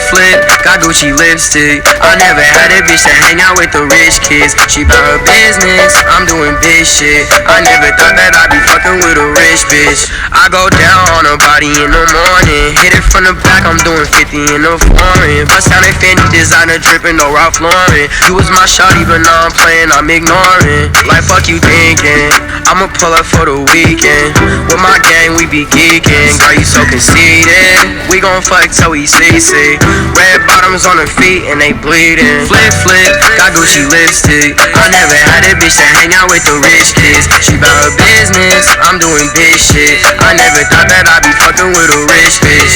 flip, got Gucci lipstick. I never had a bitch to hang out with the rich kids. She bout her business, I'm doing big shit. I never thought that I'd be fucking with a rich bitch. I go down on her body in the morning, hit it from the back, I'm doing 50 in the foreign. Bust down in Fendi, designer dripping, no Ralph Lauren. You was my shawty, but now I'm playing, I'm ignoring. Like fuck you thinking, I'ma pull up for the weekend. With my gang, we be geeking. Girl, you so conceited. We gon' fuck till we see. Red bottoms on her feet and they bleeding. Flip, flip, got Gucci lipstick. I never had a bitch to hang out with the rich kids. She bout her business, I'm doing big shit. I never thought that I'd be fucking with a rich bitch.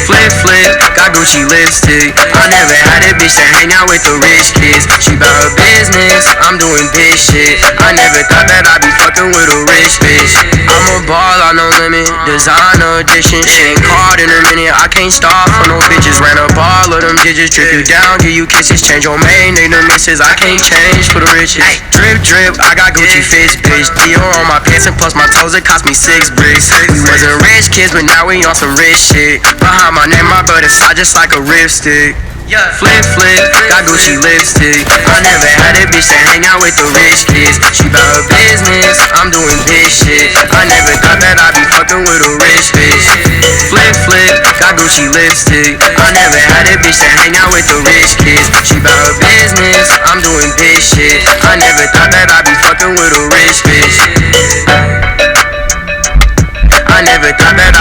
Flip, flip, got Gucci lipstick. I never had a bitch to hang out with the rich kids. She bout her business, I'm doing big shit. I never thought that I'd be fucking with a rich bitch. I'm a ball on no limit, designer edition. She ain't called in a minute, I can't stop for no bitches. Ran up all of them digits, drip you down, give you kisses. Change your main name to misses, I can't change for the riches. Drip, drip, I got Gucci fits, bitch. Dior on my pants and plus my toes, it cost me 6 bricks. We wasn't rich kids, but now we on some rich shit. Behind my name, my brother slide just like a ripstick. Flip, flip, got Gucci lipstick. I never had a bitch to hang out with the rich kids. She bout her business, I'm doing big shit. I never thought that I'd be fucking with a rich bitch. Flip, flip, got Gucci lipstick. I never had a bitch to hang out with the rich kids. She bout her business, I'm doing big shit. I never thought that I'd be fucking with a rich bitch. I never thought that